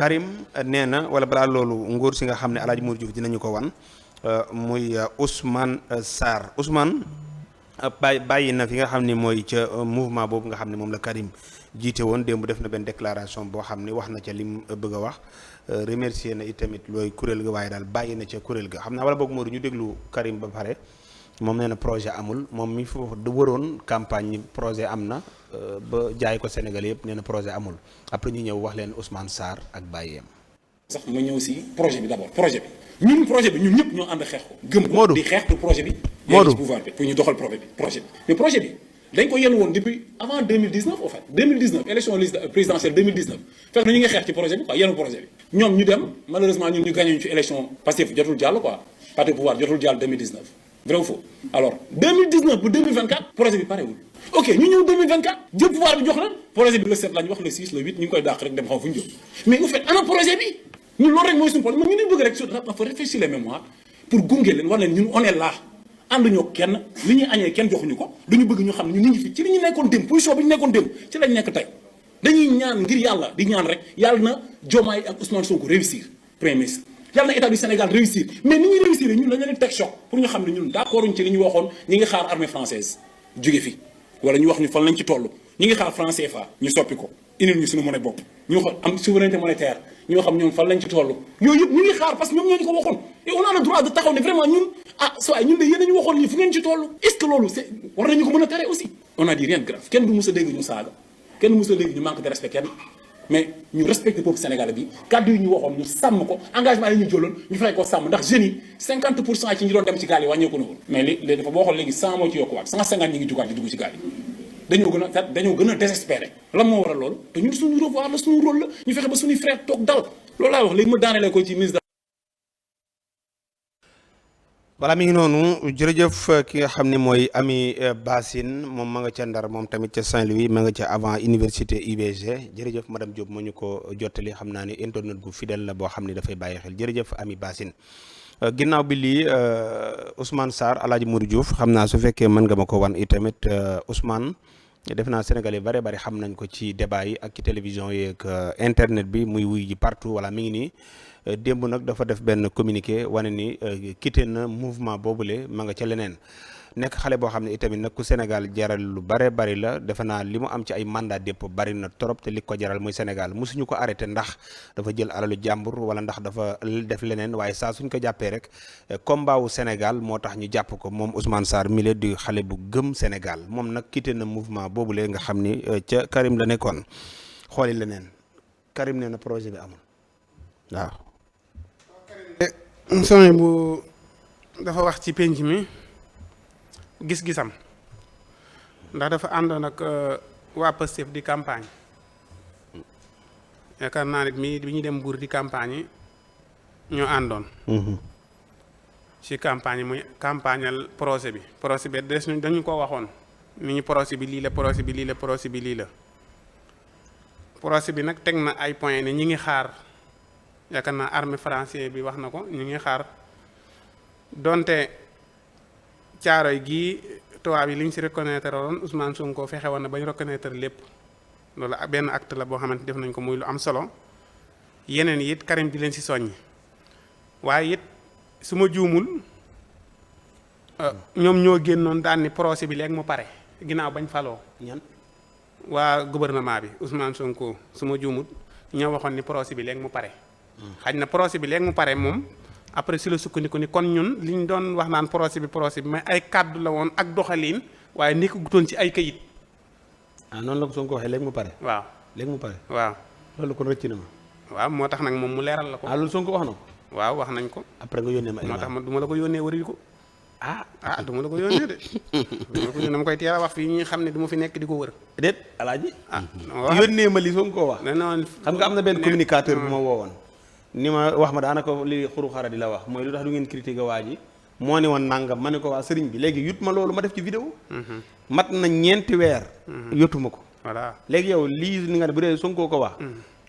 Karim nee na wala balaa loolu nguur si nga xam ne El Hadj Mour Diouf dinañu ko wan muy Ousmane Sarr Ousmane bàyyi na fi nga xam ne mooy ca mouvement boobu nga xam ne moom la Karim jiite woon démb def na benn déclaration boo xam ne wax na ca lim bëgg a wax remercier na itamit looy kuréel ga waaye daal bàyyi na ca kuréel ga xam naa wala boog Modou ñu déglu Karim ba pare moom nee na projet amul moom mi foofu da wëroon campagne ni projet am na ba jaay ko Sénégal yëpp nee na projet amul après ñu ñëw wax leen Ousmane Sarr ak bàyyeem. sax ma ñëw si projet bi d'abord projet bi ñun ñëpp ñoo ànd xeex ko. gëm ko di xeex pour projet bi. Modou pouvoir bi pour ñu doxal projet bi mais projet bi dañ ko yenn woon depuis avant 2019 au fait 2019 élection présidentielle 2019 fekk na ñu ngi xeex ci projet bi quoi yenn projet bi. ñoom ñu dem malheureusement ñun ñu gagné ci élection Pastef jotul jàll quoi parti pouvoir jotul jàll 2019 vrai ou faux alors 2019 ba 2024 projet bi parewul ok ñu ñëw 2024 jël pouvoir bi jox la projet bi le 7 lañ wax le 6 le 8 ñu ngi koy dàq rek dem xam fu ñu jëm mais au fait ana projet bi ñun loolu rek mooy suñu problème ñu ne bëgg rek dafa réfléchir les mémoires pour gunge leen war leen ñun on est là ànduñoo kenn li ñuy añee kenn joxuñu ko duñu bëgg ñu xam ne ñu ngi fi ci li ñu nekkoon démb position bi ñu nekkoon démb ci lañ nekk tey dañuy ñaan ngir yàlla di ñaan rek yàlla na Diomaye ak Ousmane Sonko réussir premier ministre yàlla na état du Sénégal réussir mais ni ñuy réussir ñun dañu leen teg choc pour ñu xam ne ñun d'accord ci li ñu waxoon ñi ngi xaar armée française jóge fi wala ñu wax ñu fan lañ ci toll ñi ngi xaar franc CFA ñu soppi ko indil ñu suñu monnaie bopp ñu wax am souveraineté monétaire ñoo xam ñoom fan lañ ci toll yooyu yëpp ñu ngi xaar parce que ñoom ñoo ñu ko waxoon et on a le droit de taxaw ne vraiment ñun soit ñun de yéen a ñu waxoon lii fu ngeen ci toll est-ce que loolu c'est war nañu ko mën a tere aussi on a dit rien de grave kenn du mës a dégg ñu saaga kenn du mës a dégg ñu manque de respect kenn mais ñu respecté peuple sénégalais bi kàddu yi ñu waxoon ñu sàmm ko engagement yi ñu jëloon ñu fexe ko sàmm ndax jeunes yi 50% ci ñi doon dem ci gaal yi wàññeeku na woon mais léegi dafa boo xool léegi 100 moo ci yokkuwaat 150 ñi ngi jugaat di dugg ci gaal yi dañoo gën a désespéré lan moo waral loolu te ñun suñu revoir la suñu rôle la ñu fexe ba suñuy frère toog dal loolu laa wax léegi ma daanelee ko ci ministre. voilà mi ngi noonu jërëjëf ki nga xam ne mooy Ami Bassine moom ma nga ca Ndar moom tamit ca Saint-Louis ma nga ca avant université UBG jërëjëf madame Diop moo ñu ko jottali xam naa ne internet bu fidèle la boo xam ne dafay bàyyi xel jërëjëf Ami Bassine ginnaaw bi lii Ousmane Sarr El Hadj Mour Diouf xam naa su fekkee mën nga ma ko wan itamit Ousmane def naa Sénégal yi bare bari xam nañ ko ci débat yi ak ci télévision yeeg internet bi muy wuy ji partout voilà mi ngi nii démb nag dafa def benn communiqué wane ni quitté na mouvement boobule ma nga ca leneen nekk xale boo xam ne itamit nag ku Sénégal jaral lu bare bari la defe naa li mu am ci ay mandat dépôt bari na trop te li ko jaral muy Sénégal mosuñu ko arrêté ndax dafa jël alalu jàmbur wala ndax dafa def leneen waaye saa suñ ko jàppee rek combat wu Sénégal moo tax ñu jàpp ko moom Ousmane Sarr mile di xale bu gëm Sénégal moom nag quitté na mouvement boobule nga xam ni ca Karim la nekkoon xooli leneen Karim nee na projet bi amul waaw. Sonia bu dafa wax ci penc mi gis-gisam ndax dafa àndoon ak waa Pastef di campagne yaakaar naa nit mi bi ñu dem Mbour di campagne yi ñoo àndoon ci campagne yi muy campagnal projet bi des dañu ko waxoon ni ñu projet bi lii la projet bi lii la projet bi lii la projet bi nag teg na ay point ne ñi ngi xaar yaakaar naa armée français bi wax na ko ñu ngi xaar donte caaroy gii tubaab yi li ñu si reconnaître woon Ousmane Sonko fexe woon na ba ñu reconnaître lépp loolu benn acte la boo xamante def nañ ko muy lu am solo yeneen yi it Karim di leen si soññi waaye it su ma juumul ñoom ñoo génnoon daan ni procès bi léegi mu pare ginnaaw bañ faloo ñan waa gouvernement bi Ousmane Sonko su ma juumul ñoo waxoon ni procès bi léegi mu pare xaj na procès bi léegi mu pare moom après si la sukkandiku ni kon ñun li ñu doon wax naan procès bi mais ay kàddu la woon ak doxaliin waaye nekk gutoon ci ay kayit. noonu la ko Sonko waxee léegi mu pare. waaw léegi mu pare. waaw loolu kon rëcc na ma. waaw moo tax nag moom mu leeral la ko. loolu Sonko wax na ko. waaw wax nañ ko. après nga yónnee ma moo tax du ma la ko yónnee wari ko. du ma la ko yónnee de. dama koy teel a wax fii ñi xam ne du ma fi nekk di ko wër. déet alaaji. yónnee ma li Sonko wax. xam nga am na benn communicateur bu ma woowoon. ni ma wax ma daanaka li xuru xara di la wax mooy lu tax du ngeen critiquer waa ji moo ni woon nangam ma ne ko waa sëriñ bi léegi yut ma loolu ma def ci vidéo mat na 4 weer yotuma ko voilà léegi yow lii ni nga ne bu dee Sonko ko wax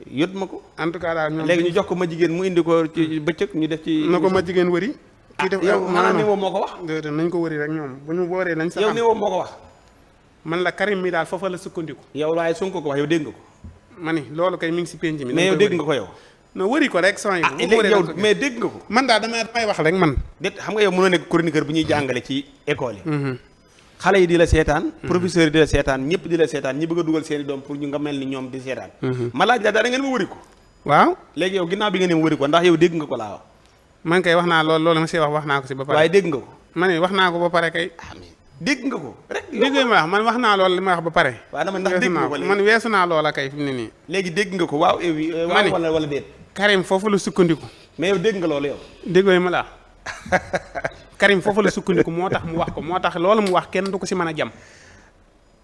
yot ma ko en tout cas daal ñoom léegi ñu jox ko ma jigéen mu indi ko ci bëccëg ñu def ci na ko ma jigéen wëri kii def yow maanaam ni woo moo ko wax nañ ko wëri rek ñoom bu ñu wooree lañ sax yow ni woo moo ko wax man la Karim mi daal foofa la sukkandiku yow waaye Sonko ko wax yow dégg nga ko ma ni loolu kay mi ngi si penc mi mais yow dégg nga ko yow no wëri ko rek son yi léegi yow mais dégg nga ko man daal damay wax rek man déet xam nga yow mënoo nekk chroniqueur bu ñuy jàngale ci école yi xale yi di la seetaan professeur yi di la seetaan ñëpp di la seetaan ñi bëgg a dugal seeni doom pour ñu nga mel ni ñoom di seetaan ma laaj la dara ngeen ma wëri ko waaw léegi yow ginnaaw bi ngeen ma wëri ko ndax yow dégg nga ko laa wax man kay wax naa loolu ma si wax naa ko si ba pare waaye dégg nga ko ma ne wax naa ko ba pare kay dégg nga ko rek dégg ma wax man wax naa loolu li ma wax ba pare waaw dama ndax dégg nga ko léegi man weesu naa loola kay fi mu ne nii léegi dégg nga ko waaw waaw wala déet Karim foofu la sukkandiku mais yow dégg nga loolu yow déggooy ma la Karim foofu la sukkandiku moo tax mu wax ko moo tax loolu mu wax kenn du ko si mën a jam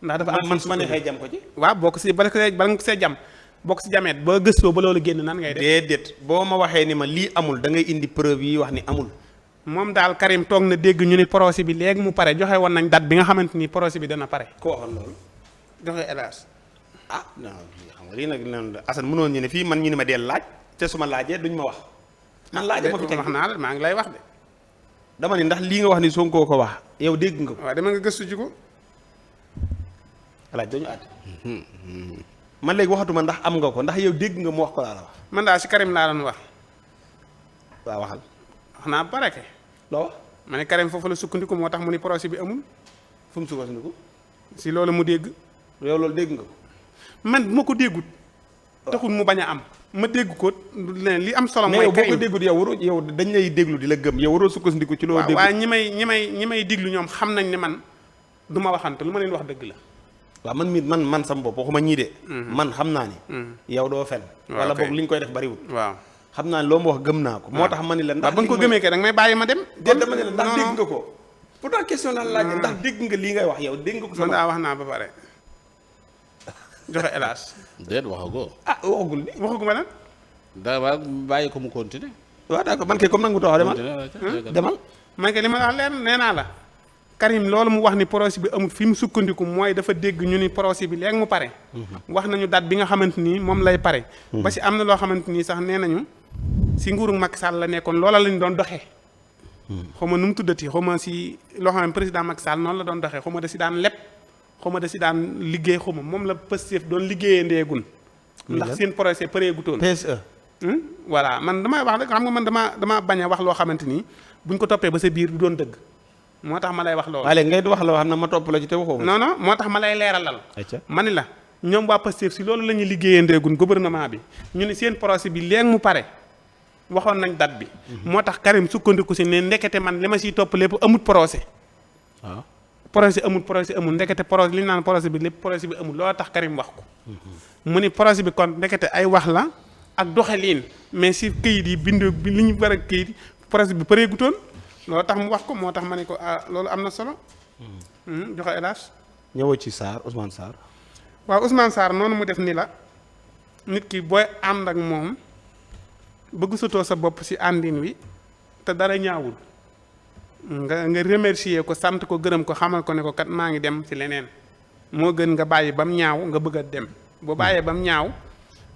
ndax dafa am man su ma neexee jam ko ci waaw boo ko si bala nga ko see jam boo ko si jameet ba gëstoo ba loolu génn nan ngay def déedéet boo ma waxee ni ma lii amul da ngay indi preuve yi wax ni amul moom daal Karim toog na dégg ñu ni projet bi léegi mu pare joxe woon nañ date bi nga xamante ni projet bi dana pare ko waxoon loolu joxe hélas non xam nga lii nag noonu la Assane mënoon ñu ne fii man ñu ne ma deel laaj te su ma laajee duñ ma wax man laaj ma fi teg wax naa la maa ngi lay wax de dama ni ndax lii nga wax ni Sonko ko wax yow dégg nga ko waaw dama nga gëstu ji ko laaj dañu àtt man léegi waxatuma ndax am nga ko ndax yow dégg nga mu wax ko laa la wax man daal si Karim laa doon wax waaw waxal wax naa ba pare ke loo wax ma ne Karim foofu la sukkandiku moo tax mu ni projet bi amul fu mu sukkandiku si loolu mu dégg yow loolu dégg nga ko man bu ma ko déggut taxul mu bañ a am ma dégg ko leen li am solo mooy mais boo ko déggut yow waroo yow dañ lay déglu di la gëm yow waroo sukkandiku ci loo dégg waaye ñi may déglu ñoom xam nañ ne man du ma waxante lu ma leen wax dëgg la waaw man sama bopp waxuma ñii de man xam naa ni yow doo fen wala boog li ñu koy def bariwul waaw xam naa ne loo ma wax gëm naa ko moo tax ma ni la ndax ba nga ko gëmee kay da nga may bàyyi ma dem dama ne la ndax dégg nga ko pourtant question naan laaj ndax dégg nga lii ngay wax yow dégg nga ko man daa wax naa ba pare joxe hélas déet waxagoo waxagul ni waxaguma lan da waa bàyyi ko mu continuer waaw d'accord man kay comme nangu taxaw demal man kay li ma wax leer nee naa la Karim loolu mu wax ni projet bi amul fi mu sukkandiku mooy dafa dégg ñu ni projet bi léegi mu pare wax nañu date bi nga xamante ni moom lay pare ba si am na loo xamante ni sax nee nañu si nguuru Macky Sall la nekkoon loola lañ doon doxee xaw ma nu mu tuddati xaw ma si loo xam ne président Macky Sall noonu la doon doxee xaw ma da si daan leb xaw ma da si daan liggéey xaw ma moom la Pastef doon liggéeyee ndeegun ndax seen projet pareegutoon PSE voilà man damay wax rek xam nga man dama bañ a wax loo xamante ni buñ ko toppee ba sa biir du doon dëgg moo tax ma lay wax loolu. waaye ngay wax loo xam ne ma topp la ci te waxoo ko. non moo tax ma lay leeralal. ma ni la ñoom waa Pastef si loolu la ñuy liggéeyandeegun gouvernement bi ñu ne seen projet bi léegi mu pare waxoon nañ date bi. moo tax Karim sukkandiku si ne ndekete man li ma siy topp lépp amut projet. waaw projet amul ndekete projet li ñu naan projet bi lépp projet bi amul loolu tax Karim wax ko. mu ni projet bi kon ndekete ay wax la ak doxalin mais si këyit yi bind bi li ñu war a këyit projet bi pareegutoon. loolu tax mu wax ko moo tax ma ne ko loolu am na solo. joxe hélas. ñëwoo ci Sarr Ousmane Sarr. waaw Ousmane Sarr noonu mu def ni la nit ki booy ànd ak moom bëgg sutoo sa bopp ci àndin wi te dara ñaawul nga remercier ko sant ko gërëm ko xamal ko ne ko kat maa ngi dem ci leneen moo gën nga bàyyi ba mu ñaaw nga bëgg a dem. bu bàyyee ba mu ñaaw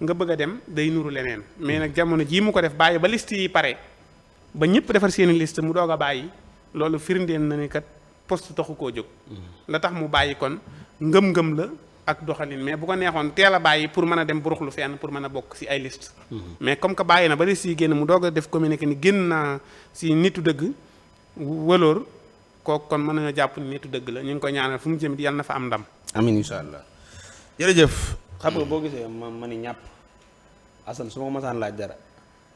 nga bëgg a dem day nuru leneen mais nag jamono jii mu ko def bàyyi ba liste yi pare. ba ñëpp defar seeni liste mu doog a bàyyi loolu firndeel na ni kat poste taxu koo jóg. la tax mu bàyyi kon ngëm-ngëm la ak doxalin mais bu ko neexoon teel a bàyyi pour mën a dem buruxlu fenn pour mën a bokk ci ay liste mais comme que bàyyi na ba liste yi génn mu doog a def communiqué ni génn naa ci nitu dëgg wëloor kooku kon mën nañoo jàpp ni nitu dëgg la ñu ngi ko ñaanal fu mu jëm yàlla na fa am ndam. amiin incha allah. jërëjëf xam nga boo gisee ma ni ñàpp Assane su ma masaan laaj dara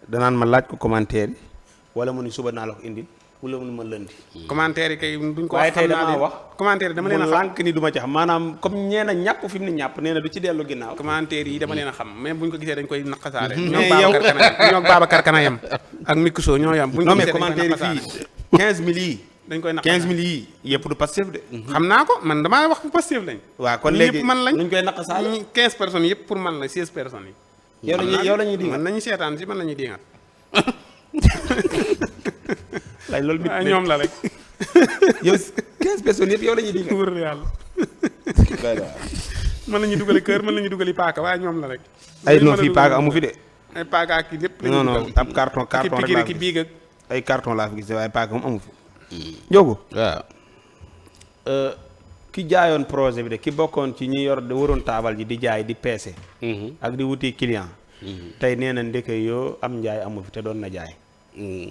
danaan ma laaj ko commentaire yi. wala mu ni suba naa la ko indil wala mu ma lëndi. commentaire yi kay duñ ko waaye tey damaa wax commentaire yi dama leen a xam lànk ni du ma ci xam maanaam comme ñeena ñàpp fi mu ne ñàpp nee na du ci dellu ginnaaw. commentaire yi dama leen a xam même buñ ko gisee dañ koy naqasaare. ñoo Babacar Kana yam ak Mikuso ñoo yam. buñ ko gisee dañ koy naqasaare non mais commentaire fii 15000 yi. dañ koy naqasaare 15000 yi yëpp du Pastef de. xam naa ko man damaa wax Pastef lañ. waaw kon léegi ñëpp man lañ nuñ koy naqasaare. 15 personnes yëpp pour man la 16 personnes yi. yow la ñuy di man nañu seetaan si man la ñuy diŋat. laaj loolu nit ñoom la rek. yow 15 personnes yëpp yow la ñuy di. wër yàlla. mën nañu dugali kër mën nañu dugali paaka waaye ñoom la rek. ay non fii paaka amu fi de. ay paaka ak kii lépp. non non ab carton rek laa fi biig ak ay carton laa fi gis waaye paaka moom amu fi. Njóogu. waaw. ki jaayoon projet bi de ki bokkoon ci ñi yor de waroon taabal ji di jaay di peese. ak di wuti client tey nee na ndeke yoo am njaay amu fi te doon na jaay.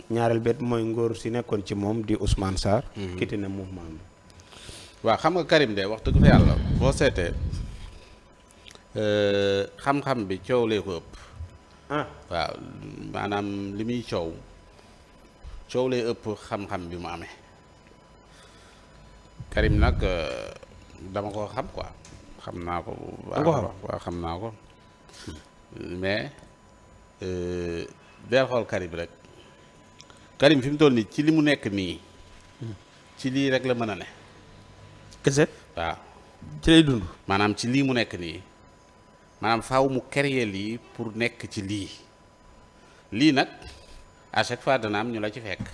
ñaareel bet mooy ngóor si nekkoon ci moom di Ousmane Sarr. quitté na mouvement bi. waaw xam nga Karim de wax dëgg fa yàlla boo seetee xam-xam bi coow lee ko ëpp. waaw maanaam li muy coow lee ëpp xam-xam bi mu amee Karim nag dama ko xam quoi xam naa ko. waaw xam naa ko mais del xool Karim rek Karim fi mu toll nii ci li mu nekk nii ci lii rek la mën a ne. kese. waaw ci lay dund. maanaam ci lii mu nekk nii maanaam faaw mu créer lii pour nekk ci lii nag à chaque fois dana am ñu la ci fekk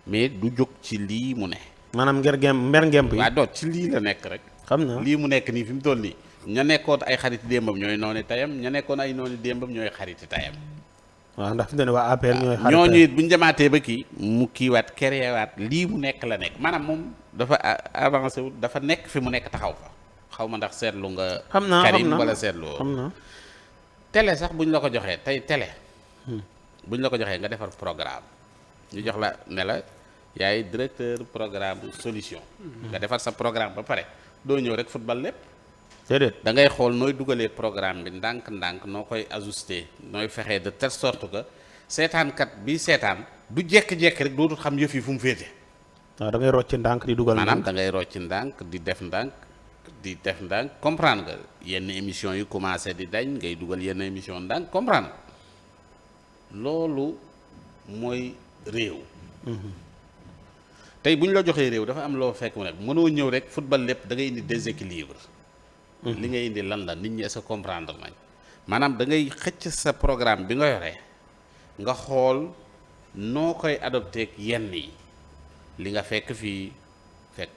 mais du jóg ci lii mu ne. maanaam mber ngemb yi. waaw doot ci lii la nekk rek. xam naa lii mu nekk nii fi mu toll nii ña nekkoon ay xariti démbam ñooy noonu tayam ña nekkoon ay noonu démbam ñooy xariti tayam. waaw ndax fi mu ne waa APR ñooy xarit ñooñu it bu ñu jamaatee ba kii mu kiiwaat créewaat lii mu nekk la nekk maanaam moom dafa avancé wu dafa nekk fi mu nekk taxaw fa xaw ma ndax seetlu nga. xam naa Karim wala seetlu. xam naa télé sax bu ñu la ko joxee tey télé. bu ñu la ko joxee nga defar programme ñu jox la ne la yaay directeur programme solution. nga defar sa programme ba pare doo ñëw rek football lépp. déedéet da ngay xool nooy dugalee programme bi ndànk-ndànk noo koy ajusté nooy fexee de telle sorte que seetaankat bi seetaan du jékki-jékki rek dootul xam yëf yi fu mu féete. waaw da ngay rocc ndànk di dugal. maanaam da ngay rocc ndànk di def ndànk comprendre nga yenn émission yi commencé di dañ ngay dugal yenn émission ndànk comprendre loolu mooy réew. tey bu ñu la joxee réew dafa am loo fekk mu nekk mënoo ñëw rek football lépp da ngay indi déséquilibre. li ngay indi lan la nit ñi est-ce que comprendre nañ maanaam da ngay xëcc sa programme bi nga yore nga xool noo koy adopté ak yenn yi li nga fekk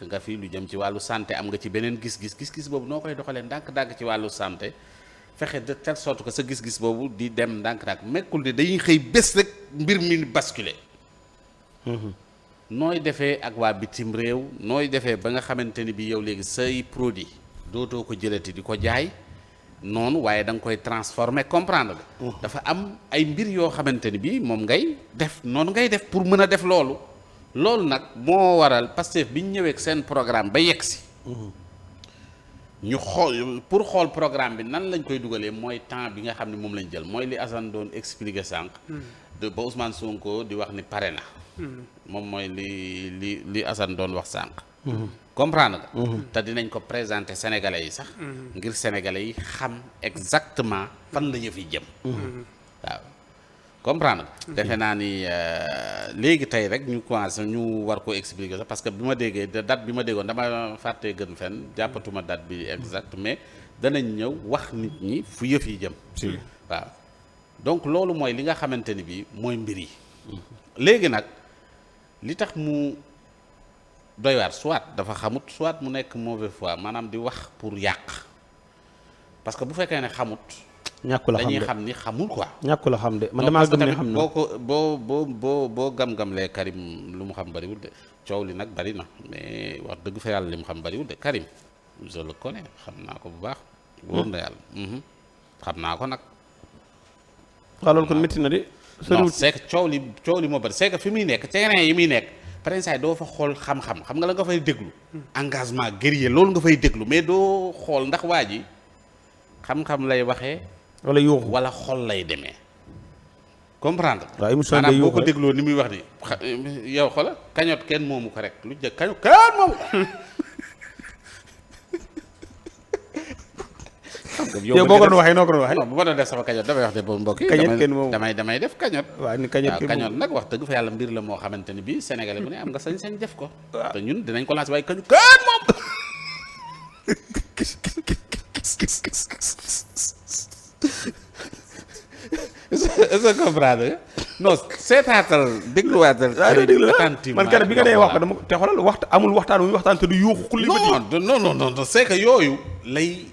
nga fi lu jëm ci wàllu santé am nga ci beneen gis-gis boobu noo koy doxalee ndànk-ndànk ci wàllu santé fexe de telle sorte que sa gis-gis boobu di dem ndànk-ndànk mekkul de dañuy xëy bés rek mbir mi basculer. nooy defee ak waa bitim réew nooy defee ba nga xamante ni bi yow léegi say produit dootoo ko jëlati di ko jaay noonu waaye da nga koy transformer comprendre nga. dafa am ay mbir yoo xamante ni bii moom ngay def noonu ngay def pour mën a def loolu nag moo waral Pastef bi ñu ñëwee ak seen programme ba yegg si. ñu xool pour xool programme bi nan lañ koy dugalee mooy temps bi nga xam ne moom lañ jël mooy li Assane doon expliquer sànq. ba Ousmane Sonko di wax ni pare na. moom mooy li Assane doon wax sànq. comprendre nga. te dinañ ko présenter sénégalais yi sax. ngir sénégalais yi xam exactement fan la yëf yi jëm. waaw comprendre nga. defe naa ni léegi tey rek ñu commencé ñu war ko expliquer sax parce que bi ma déggee date bi ma déggoon dama fàttee gën fenn jàppatuma date bi exact mais danañ ñëw wax nit ñi fu yëf yi jëm. waaw donc loolu mooy li nga xamante ni bii mooy mbir yi. léegi nag li tax mu. doy waar soit dafa xamut soit mu nekk mauvaise foi maanaam di wax pour yàq parce que bu fekkee ne xamut. ñàkku la xam de dañuy xam ni xamul quoi. ñàkku la xam de man damaa gëm ne xam na boo ko boo gam-gamlee Karim lu mu xam bariwul de coow li nag bari na mais wax dëgg fa yàlla li mu xam bariwul de Karim je le connais xam naa ko bu baax. wóor na yàlla. xam naa ko nag. waaw loolu kon métti na de. non c'est que coow li moo bari c'est que fi muy nekk terrain yi muy nekk. parrain saa doo fa xool xam-xam nga la nga fay déglu engagement guerrier loolu nga fay déglu mais doo xool ndax waa ji xam-xam lay waxee. wala yuuxu wala xol lay demee. comprendre. waaw émission maanaam boo ko dégloo ni muy wax ni yow xoola kañot kenn moomu ko rek lu jëkk kañot kenn moomu yow boo ko doon waxee noo ko doon waxee. non bu ma doon def sama kañot damay wax de boobu mbokk yi. kañot kenn moomu damay def kañot. waaw ni kañot nag wax dëgg fa yàlla mbir la moo xamante ni bii sénégalais bu ne am nga sañ-sañ def ko. te ñun dinañ ko lancer waaye kañot kenn moom. est-ce que comprendre non seetaatal dégluwaatal. man kat bi nga dee wax ko dama te xoolal amul waxtaan wu ñu waxtaan te du yuuxu. xulli non c'est que yooyu lay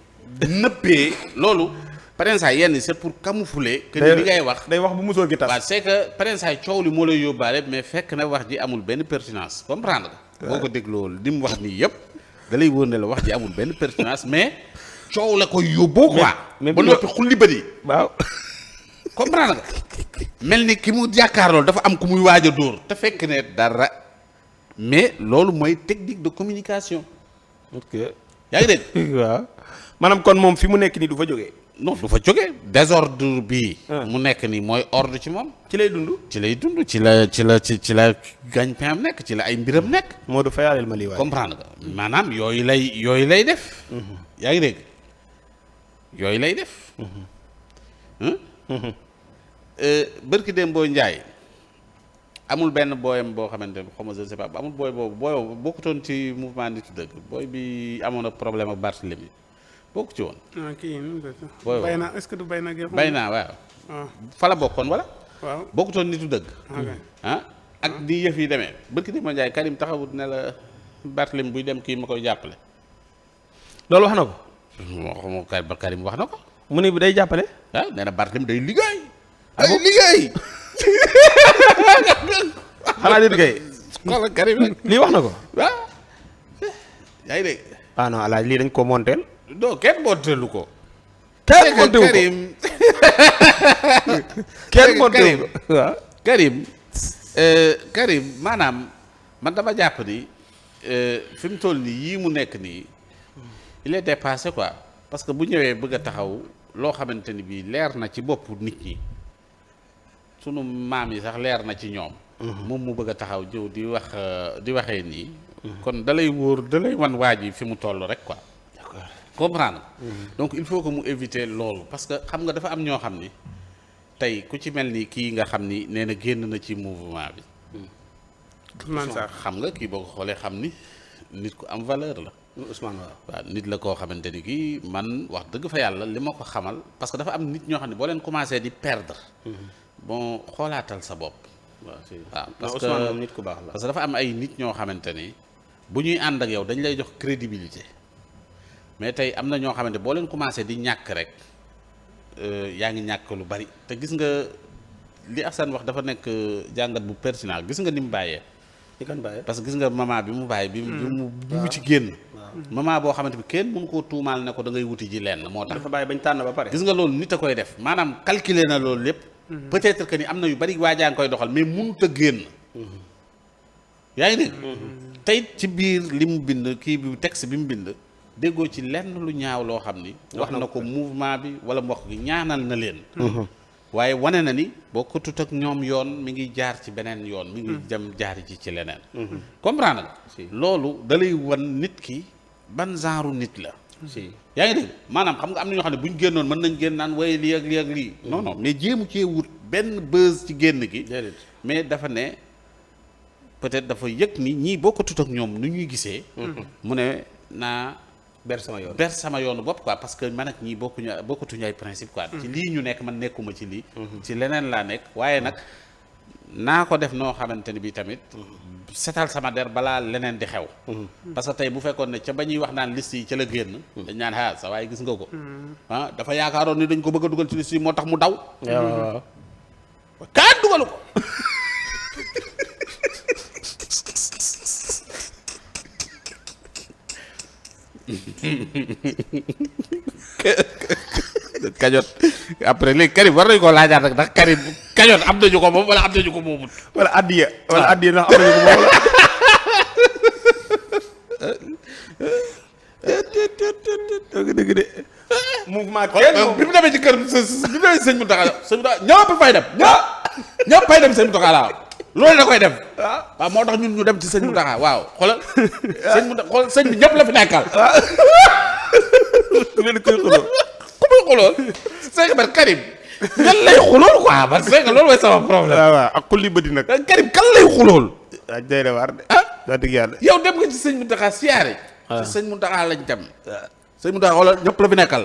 nëppee loolu. parrain saa yenn c'est pour camoufler. que ni li ngay wax day wax bu musoo gi tas. waaw c'est que parrain saa coow li moo lay yóbbaale mais fekk na wax ji amul benn pertinence comprendre nga. boo ko dégloo li mu wax nii yëpp da lay wóor ne la wax ji amul benn pertinence mais coow la koy yóbboo quoi. mais ba noppi xulli bëri. waaw. comprendre nga mel ni ki mu jàkkaar loolu dafa am ku muy waaj a dóor te fekk ne dara mais loolu mooy technique de communication. ok yaa ngi dégg. waaw maanaam kon moom fi mu nekk nii du fa jógee. non du fa jógee désordre bi mu nekk nii mooy ordre ci moom. ci lay dund. ci lay dund ci la gagne-pain am nekk ci la ay mbiram nekk. moo du fayaaleel ma lii waaye. comprendre nga maanaam yooyu lay def. yaa ngi dégg yooyu lay def. bërki dem boo njaay amul benn booyam boo xamante ne xaw ma je ne sais pas amul booy boobu bokkutoon ci mouvement Nittu Dëgg booy bi amoon na problème ak Barthélemy bokku ci woon. ah kii nu mu tudd. booy bay naa est-ce que du bay naa gerte. bay naa waaw. waaw fa la bokkoon wala. waaw bokkutoon Nittu Dëgg. ok ak ni yëf yi demee bërki dem boo njaay Karim taxawut ne la Barthélemy buy dem kii ma koy jàppale. loolu wax na ko. moo xam Karim wax na ko. mu ne bi day jàppale. ah nee na Barthélemy day liggéey. day liggéey. xanaa dit kay. xoolal Karim rek. lii wax na ko. waaw. yaa ngi dégg. ah non alaaj lii dañ ko monteel. non kenn monteelu ko. kenn monteelu ko kenn monteelu ko waaw. Karim maanaam man dama jàpp ni fi mu toll nii yii mu nekk nii il est dépassé quoi parce que bu ñëwee bëgg a taxaw loo xamante ni bii leer na ci bopp nit ñi sunu maam yi sax leer na ci ñoom. moom mu bëgg a taxaw jëw di waxee nii. kon dalay wóor dalay wan waa ji fi mu toll rek quoi. d'accord comprendre donc il faut que mu éviter loolu parce que xam nga dafa am ñoo xam ni tey ku ci mel ni kii nga xam ni nee na génn na ci mouvement bi. Ousmane Sarr xam nga kii boo ko xoolee xam ni nit ku am valeur la. Ousmane waaw nit la koo xamante ni kii man wax dëgg fa yàlla li ma ko xamal parce que dafa am nit ñoo xam ne boo leen commencé di perdre. bon xoolaatal sa bopp. waaw parce que Ousmane moom nit ku baax la. parce que dafa am ay nit ñoo xamante ni bu ñuy ànd ak yow dañ lay jox crédibilité mais tey am na ñoo xamante boo leen commencé di ñàkk rek yaa ngi ñàkk lu bari te gis nga li Assane wax dafa nekk jàngat bu pertinent gis nga ni mu bàyyee. di kan bàyyee parce que gis nga maman bi mu bàyyi. bi mu ci génn. maman boo xamante bi kenn mënu koo tuumaal ne ko da ngay wuti ji lenn moo tax. dafa bàyyi bañ tànn ba pare. gis nga loolu nit a koy def maanaam calculer na loolu lépp. peut-être que ni am na yu bari waajaa ngi koy doxal mais mënut a génn. yaa ngi dégg. tey ci biir li mu bind kii bi texte bi mu bind déggoo ci lenn lu ñaaw loo xam ni. wax na ko mouvement bi wala mbokk gi ñaanal na leen. waaye wane na ni boo ko tut ak ñoom yoon mi ngi jaar ci beneen yoon. mi ngi dem jaari ci leneen. comprendre nga. loolu da lay wan nit ki ban genre nit la. yaa ngi dégg maanaam xam nga am na ñoo xam ne bu ñu génnoon mën nañ génn naan waaye lii ak lii ak lii. non non mais jéemu cee wut benn buzz ci génn gi. mais dafa ne peut-être dafa yëg ni ñii boo ko tut ak ñoom nu ñuy gisee. mu ne naa. ber sama yoonu bopp quoi parce que man ak ñii bokkatuñu ay principe quoi. ci lii ñu nekk man nekkuma ci lii. ci leneen laa nekk waaye nag naa ko def noo xamante ni bi tamit. setal sama der balaa leneen di xew. parce que tey bu fekkoon ne ca ba ñuy wax naan liste yi ca la génn. dañ naan ah sa waaye gis nga ko. ah dafa yaakaaroon ni dañ ko bëgg a dugal ci liste yi moo tax mu daw. waaw kaa dugalu ko. kañot après léegi Karim war nañu koo laajaat rek ndax Karim kañot am nañu ko moom wala am nañu ko moomut. wala addiya ndax am nañu ko moom la dëgg de mouvement bi mu demee ci kër bi mu demee sëñ Mountakha ñëpp fay dem ñëpp fay dem sëñ Mountakha laa loolu da koy def waaw moo tax ñun ñu dem ci sëñ Mountakha waaw xoolal sëñ Mountakha xool sëñ bi ñëpp la fi nekkal ku leen koy xuloo ku muy xulool c'est que Karim kan lay xulool quoi parce que loolu mooy sama problème waaw ak xulli bëdi nag Karim kan lay xulool ah day na waar de wax dëgg yàlla yow dem nga ci sëñ Mountakha siyaare ci sëñ Mountakha lañ dem sëñ Mountakha xoolal ñëpp la fi nekkal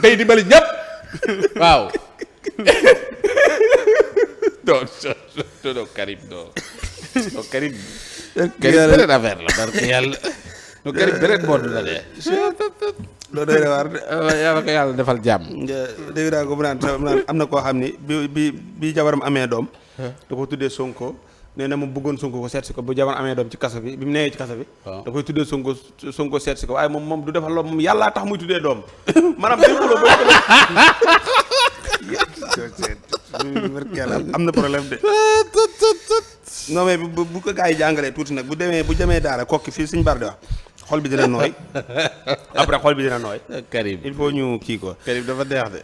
day di bali ñëpp waaw non Karim non Karim beneen affaire la barke yàlla non Karim beneen monde la de loolu doy na waar de yàlla ko yàlla defal jàmm dégg naa ko mu naan am na koo xam ni bi jabaram amee doom da ko tuddee Sonko nee na mu bëggoon Sonko ko seet si ko bu jamono amee doom ci kaso bi bi mu newee ci kaso bi. da koy tuddee Sonko seet si ko waaye moom du defal loolu moom yàllaa tax muy tuddee doom maanaam day xuloo ba yàlla am na problème de. non mais bu ko gars yi jàngalee tuuti nag bu demee daara kokki fii suñu bar di wax xol bi dina nooy après xol bi dina nooy. Karim il faut ñu kii ko. Karim dafa neex de.